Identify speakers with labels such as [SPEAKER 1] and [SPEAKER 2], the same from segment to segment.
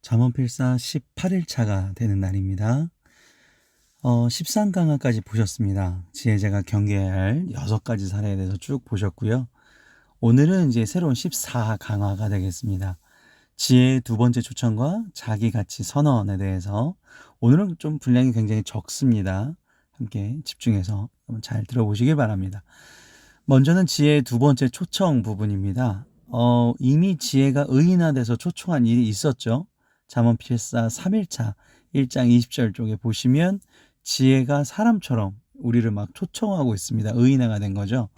[SPEAKER 1] 잠언필사 18일차가 되는 날입니다. 13강화까지 보셨습니다. 지혜자가 경계해야 할 6가지 사례에 대해서 쭉 보셨고요. 오늘은 이제 새로운 14강화가 되겠습니다. 지혜의 두 번째 초청과 자기 가치 선언에 대해서 오늘은 좀 분량이 굉장히 적습니다. 함께 집중해서 한번 잘 들어보시길 바랍니다. 먼저는 지혜의 두 번째 초청 부분입니다. 이미 지혜가 의인화돼서 초청한 일이 있었죠. 잠언필사 3일차 1장 20절 쪽에 보시면 지혜가 사람처럼 우리를 막 초청하고 있습니다. 의인화가 된 거죠.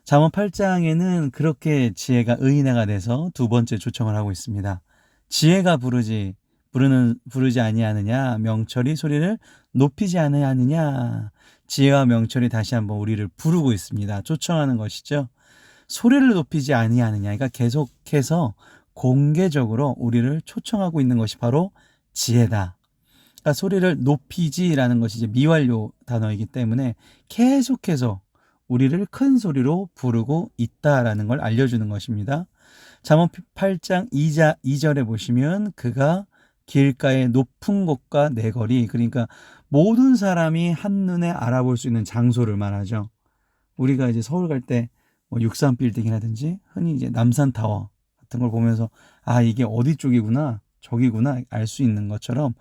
[SPEAKER 1] 잠언 8장에는 그렇게 지혜가 의인화가 돼서 두 번째 초청을 하고 있습니다. 지혜가 부르지 아니하느냐, 명철이 소리를 높이지 아니하느냐. 지혜와 명철이 다시 한번 우리를 부르고 있습니다. 초청하는 것이죠. 소리를 높이지 아니하느냐. 그러니까 계속해서 공개적으로 우리를 초청하고 있는 것이 바로 지혜다. 그러니까 소리를 높이지라는 것이 이제 미완료 단어이기 때문에 계속해서 우리를 큰 소리로 부르고 있다라는 걸 알려주는 것입니다. 잠언 8장 2절에 보시면 그가 길가의 높은 곳과 내거리, 그러니까 모든 사람이 한눈에 알아볼 수 있는 장소를 말하죠. 우리가 이제 서울 갈 때 뭐 63빌딩이라든지 흔히 이제 남산타워 같은 걸 보면서 이게 어디 쪽이구나 저기구나 알 수 있는 것처럼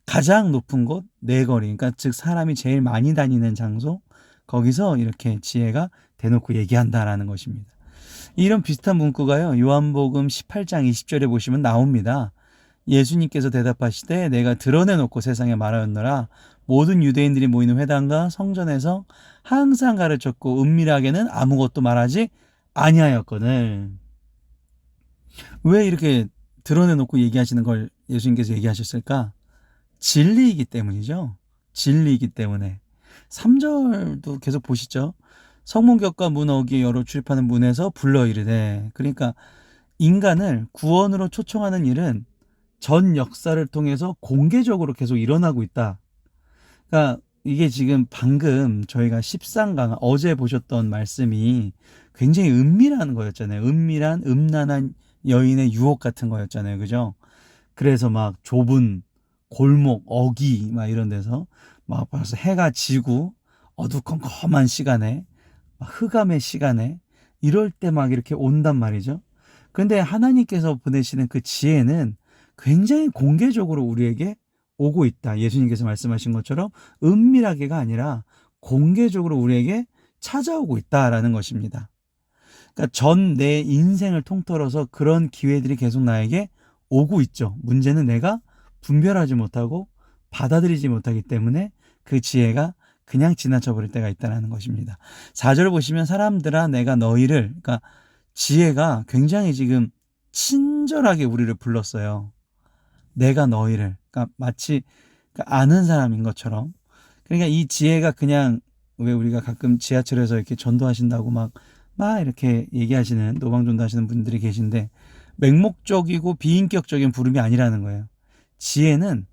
[SPEAKER 1] 가장 높은 곳 내거리, 그러니까 즉 사람이 제일 많이 다니는 장소, 거기서 이렇게 지혜가 대놓고 얘기한다라는 것입니다. 이런 비슷한 문구가요 요한복음 18장 20절에 보시면 나옵니다. 예수님께서 대답하시되 내가 드러내놓고 세상에 말하였노라. 모든 유대인들이 모이는 회당과 성전에서 항상 가르쳤고 은밀하게는 아무것도 말하지 아니하였거늘. 왜 이렇게 드러내놓고 얘기하시는 걸 예수님께서 얘기하셨을까? 진리이기 때문이죠. 진리이기 때문에. 3절도 계속 보시죠. 성문격과 문 어귀에 여러 출입하는 문에서 불러 이르되, 그러니까 인간을 구원으로 초청하는 일은 전 역사를 통해서 공개적으로 계속 일어나고 있다. 그러니까 이게 지금 방금 저희가 13강화 어제 보셨던 말씀이 굉장히 은밀한 거였잖아요. 은밀한 음란한 여인의 유혹 같은 거였잖아요. 그죠? 그래서 막 좁은 골목, 어귀 막 이런 데서 막 벌써 해가 지고 어두컴컴한 시간에 흑암의 시간에 이럴 때 막 이렇게 온단 말이죠. 그런데 하나님께서 보내시는 그 지혜는 굉장히 공개적으로 우리에게 오고 있다. 예수님께서 말씀하신 것처럼 은밀하게가 아니라 공개적으로 우리에게 찾아오고 있다라는 것입니다. 그러니까 전 내 인생을 통틀어서 그런 기회들이 계속 나에게 오고 있죠. 문제는 내가 분별하지 못하고 받아들이지 못하기 때문에 그 지혜가 그냥 지나쳐 버릴 때가 있다는 것입니다. 4절 보시면 사람들아 내가 너희를, 그러니까 지혜가 굉장히 지금 친절하게 우리를 불렀어요. 내가 너희를, 그러니까 마치 아는 사람인 것처럼. 그러니까 이 지혜가 그냥, 왜 우리가 가끔 지하철에서 이렇게 전도하신다고 막 이렇게 얘기하시는, 노방전도 하시는 분들이 계신데 맹목적이고 비인격적인 부름이 아니라는 거예요. 지혜는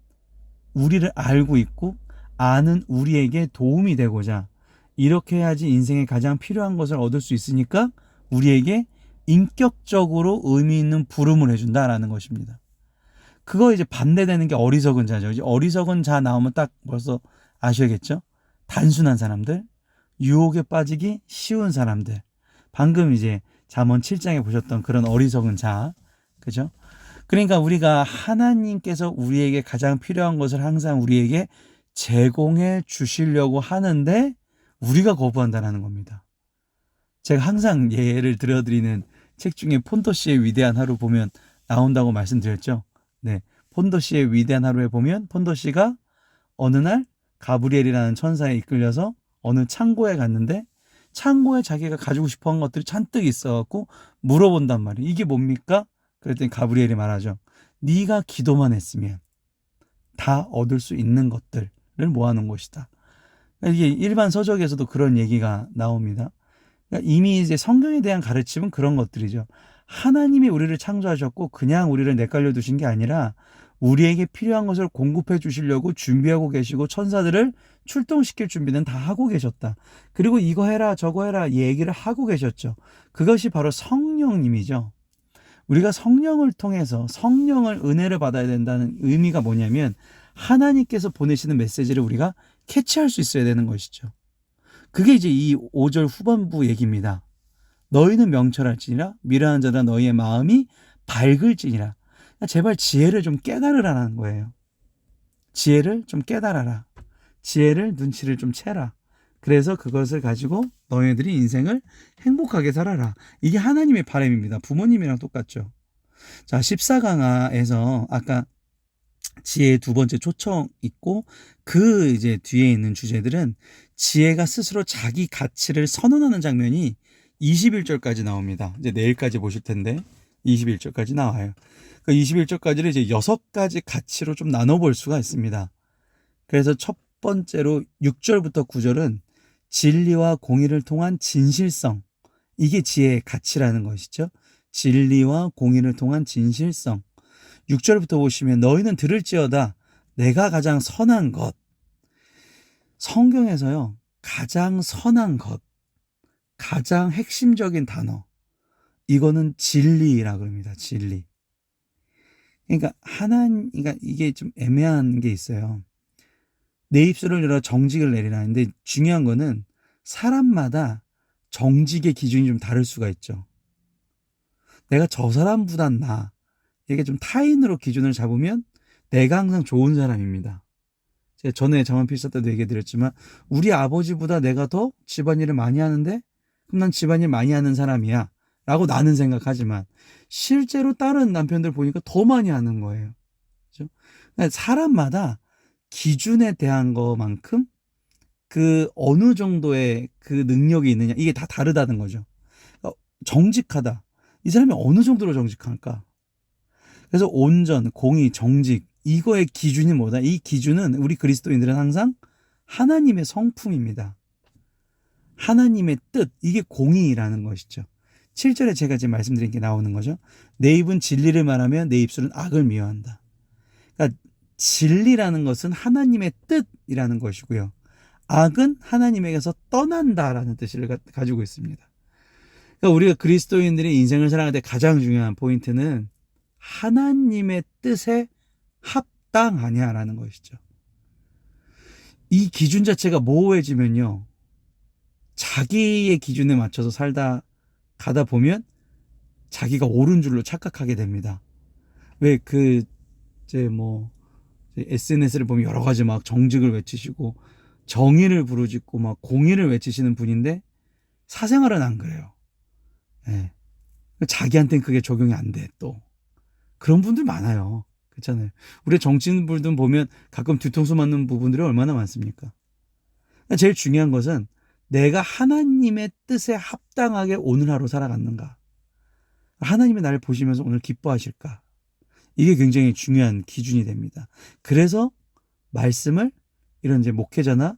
[SPEAKER 1] 우리를 알고 있고 아는 우리에게 도움이 되고자, 이렇게 해야지 인생에 가장 필요한 것을 얻을 수 있으니까 우리에게 인격적으로 의미 있는 부름을 해준다라는 것입니다. 그거 이제 반대되는 게 어리석은 자죠. 이제 어리석은 자 나오면 딱 벌써 아셔야겠죠? 단순한 사람들, 유혹에 빠지기 쉬운 사람들. 방금 이제 잠언 7장에 보셨던 그런 어리석은 자. 그죠? 그러니까 우리가 하나님께서 우리에게 가장 필요한 것을 항상 우리에게 제공해 주시려고 하는데 우리가 거부한다는 겁니다. 제가 항상 예를 들어드리는 책 중에 폰도시의 위대한 하루 보면 나온다고 말씀드렸죠. 네, 폰도시의 위대한 하루에 보면 폰도시가 어느 날 가브리엘이라는 천사에 이끌려서 어느 창고에 갔는데 창고에 자기가 가지고 싶어 한 것들이 잔뜩 있어갖고 물어본단 말이에요. 이게 뭡니까? 그랬더니 가브리엘이 말하죠. 네가 기도만 했으면 다 얻을 수 있는 것들을 모아놓은 것이다. 이게 일반 서적에서도 그런 얘기가 나옵니다. 그러니까 이미 이제 성경에 대한 가르침은 그런 것들이죠. 하나님이 우리를 창조하셨고 그냥 우리를 내깔려 두신 게 아니라 우리에게 필요한 것을 공급해 주시려고 준비하고 계시고 천사들을 출동시킬 준비는 다 하고 계셨다. 그리고 이거 해라 저거 해라 얘기를 하고 계셨죠. 그것이 바로 성령님이죠. 우리가 성령을 통해서 성령을 은혜를 받아야 된다는 의미가 뭐냐면 하나님께서 보내시는 메시지를 우리가 캐치할 수 있어야 되는 것이죠. 그게 이제 이 5절 후반부 얘기입니다. 너희는 명철할지니라 미련한 자들아 너희의 마음이 밝을지니라. 제발 지혜를 좀 깨달으라는 거예요. 지혜를 좀 깨달아라. 지혜를 눈치를 좀 채라. 그래서 그것을 가지고 너희들이 인생을 행복하게 살아라. 이게 하나님의 바람입니다. 부모님이랑 똑같죠. 자, 14강화에서 아까 지혜의 두 번째 초청 있고 그 이제 뒤에 있는 주제들은 지혜가 스스로 자기 가치를 선언하는 장면이 21절까지 나옵니다. 이제 내일까지 보실 텐데 21절까지 나와요. 그 21절까지를 이제 6가지 가치로 좀 나눠볼 수가 있습니다. 그래서 첫 번째로 6절부터 9절은 진리와 공의를 통한 진실성. 이게 지혜의 가치라는 것이죠. 진리와 공의를 통한 진실성. 6절부터 보시면 너희는 들을지어다 내가 가장 선한 것. 성경에서요. 가장 선한 것. 가장 핵심적인 단어. 이거는 진리라고 그럽니다. 진리. 그러니까 그러니까 이게 좀 애매한 게 있어요. 내 입술을 열어 정직을 내리라 하는데 중요한 거는 사람마다 정직의 기준이 좀 다를 수가 있죠. 내가 저 사람보단 나. 이게 좀 타인으로 기준을 잡으면 내가 항상 좋은 사람입니다. 제가 전에 정한필사 때도 얘기 드렸지만 우리 아버지보다 내가 더 집안일을 많이 하는데 그럼 난 집안일 많이 하는 사람이야 라고 나는 생각하지만 실제로 다른 남편들 보니까 더 많이 하는 거예요. 그렇죠? 그러니까 사람마다 기준에 대한 것만큼 그 어느 정도의 그 능력이 있느냐 이게 다 다르다는 거죠. 정직하다. 이 사람이 어느 정도로 정직할까? 그래서 온전, 공의, 정직 이거의 기준이 뭐다? 이 기준은 우리 그리스도인들은 항상 하나님의 성품입니다. 하나님의 뜻, 이게 공의라는 것이죠. 7절에 제가 지금 말씀드린 게 나오는 거죠. 내 입은 진리를 말하며 내 입술은 악을 미워한다. 그러니까 진리라는 것은 하나님의 뜻이라는 것이고요. 악은 하나님에게서 떠난다라는 뜻을 가지고 있습니다. 그러니까 우리가 그리스도인들이 인생을 살아갈 때 가장 중요한 포인트는 하나님의 뜻에 합당하냐라는 것이죠. 이 기준 자체가 모호해지면요. 자기의 기준에 맞춰서 살다 가다 보면 자기가 옳은 줄로 착각하게 됩니다. 왜 SNS를 보면 여러 가지 막 정직을 외치시고 정의를 부르짖고 막 공의를 외치시는 분인데 사생활은 안 그래요. 네. 자기한테는 그게 적용이 안 돼 또. 그런 분들 많아요. 그렇잖아요. 우리 정치인분들 보면 가끔 뒤통수 맞는 부분들이 얼마나 많습니까? 제일 중요한 것은 내가 하나님의 뜻에 합당하게 오늘 하루 살아갔는가? 하나님이 나를 보시면서 오늘 기뻐하실까? 이게 굉장히 중요한 기준이 됩니다. 그래서 말씀을 이런 이제 목회자나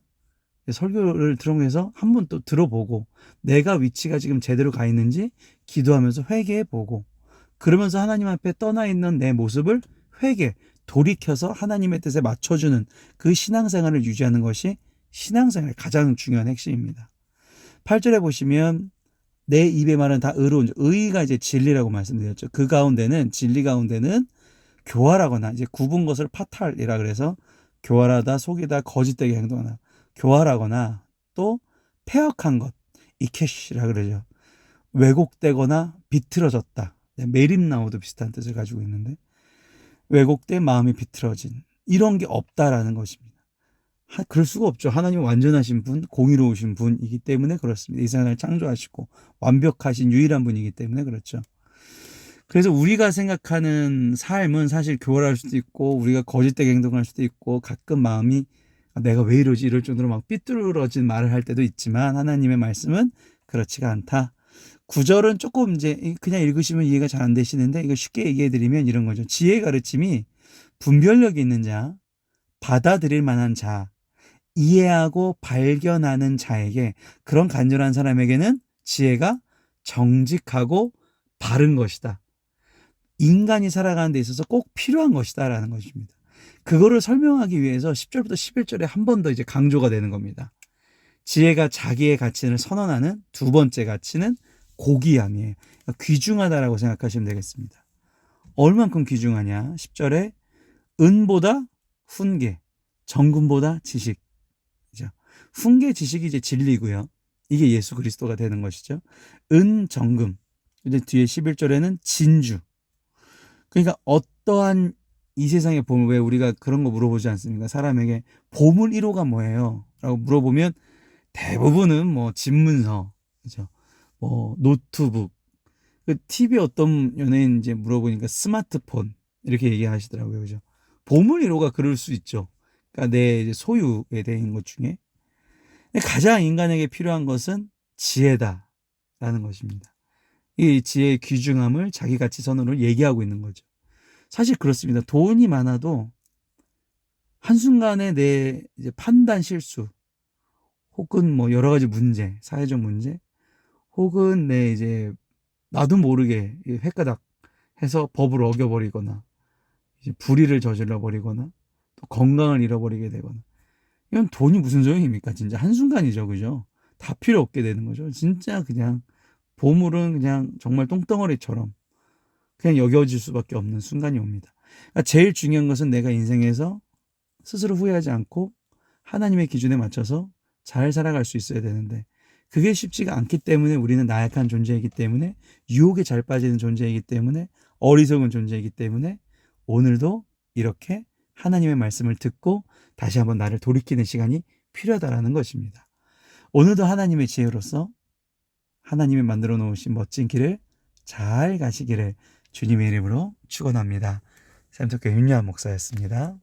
[SPEAKER 1] 설교를 들어서 한번 또 들어보고 내가 위치가 지금 제대로 가 있는지 기도하면서 회개해보고 그러면서 하나님 앞에 떠나 있는 내 모습을 돌이켜서 하나님의 뜻에 맞춰주는 그 신앙생활을 유지하는 것이 신앙생활의 가장 중요한 핵심입니다. 8절에 보시면 내 입의 말은 다 의로운 의가 이제 진리라고 말씀드렸죠. 그 가운데는 진리 가운데는 교활하거나 이제 굽은 것을 파탈이라 그래서 교활하다, 속이다, 거짓되게 행동하다. 교활하거나 또 폐역한 것, 이케시라 그러죠. 왜곡되거나 비틀어졌다. 메림나오도 비슷한 뜻을 가지고 있는데 왜곡된 마음이 비틀어진 이런 게 없다라는 것입니다. 그럴 수가 없죠. 하나님은 완전하신 분, 공의로우신 분이기 때문에 그렇습니다. 이 세상을 창조하시고 완벽하신 유일한 분이기 때문에 그렇죠. 그래서 우리가 생각하는 삶은 사실 교활할 수도 있고 우리가 거짓되게 행동할 수도 있고 가끔 마음이 내가 왜 이러지 이럴 정도로 막 삐뚤어진 말을 할 때도 있지만 하나님의 말씀은 그렇지가 않다. 9절은 조금 이제 그냥 읽으시면 이해가 잘 안 되시는데 이거 쉽게 얘기해 드리면 이런 거죠. 지혜의 가르침이 분별력이 있는 자, 받아들일 만한 자, 이해하고 발견하는 자에게 그런 간절한 사람에게는 지혜가 정직하고 바른 것이다. 인간이 살아가는 데 있어서 꼭 필요한 것이다 라는 것입니다. 그거를 설명하기 위해서 10절부터 11절에 한 번 더 이제 강조가 되는 겁니다. 지혜가 자기의 가치를 선언하는 두 번째 가치는 고귀함이에요. 귀중하다라고 생각하시면 되겠습니다. 얼만큼 귀중하냐? 10절에 은보다 훈계, 정금보다 지식. 그죠? 훈계, 지식이 이제 진리고요. 이게 예수 그리스도가 되는 것이죠. 은, 정금. 근데 뒤에 11절에는 진주. 그러니까 어떠한 이 세상의 보물, 왜 우리가 그런 거 물어보지 않습니까? 사람에게 보물 1호가 뭐예요? 라고 물어보면 대부분은 뭐 집문서, 그죠? 뭐 노트북. 그 TV 어떤 연예인 이제 물어보니까 스마트폰 이렇게 얘기하시더라고요, 그죠? 보물 1호가 그럴 수 있죠. 그러니까 내 이제 소유에 대한 것 중에 근데 가장 인간에게 필요한 것은 지혜다라는 것입니다. 이 지혜의 귀중함을 자기 가치 선언으로 얘기하고 있는 거죠. 사실 그렇습니다. 돈이 많아도 한순간에 내 이제 판단 실수, 혹은 뭐 여러 가지 문제, 사회적 문제, 혹은 내 이제 나도 모르게 횟가닥 해서 법을 어겨버리거나, 이제 불의를 저질러 버리거나, 또 건강을 잃어버리게 되거나. 이건 돈이 무슨 소용입니까? 진짜 한순간이죠. 그죠? 다 필요 없게 되는 거죠. 진짜 그냥 보물은 그냥 정말 똥덩어리처럼 그냥 여겨질 수밖에 없는 순간이 옵니다. 그러니까 제일 중요한 것은 내가 인생에서 스스로 후회하지 않고 하나님의 기준에 맞춰서 잘 살아갈 수 있어야 되는데 그게 쉽지가 않기 때문에 우리는 나약한 존재이기 때문에 유혹에 잘 빠지는 존재이기 때문에 어리석은 존재이기 때문에 오늘도 이렇게 하나님의 말씀을 듣고 다시 한번 나를 돌이키는 시간이 필요하다라는 것입니다. 오늘도 하나님의 지혜로서 하나님이 만들어 놓으신 멋진 길을 잘 가시기를 주님의 이름으로 축원합니다. 샘터교회 윤여한 목사였습니다.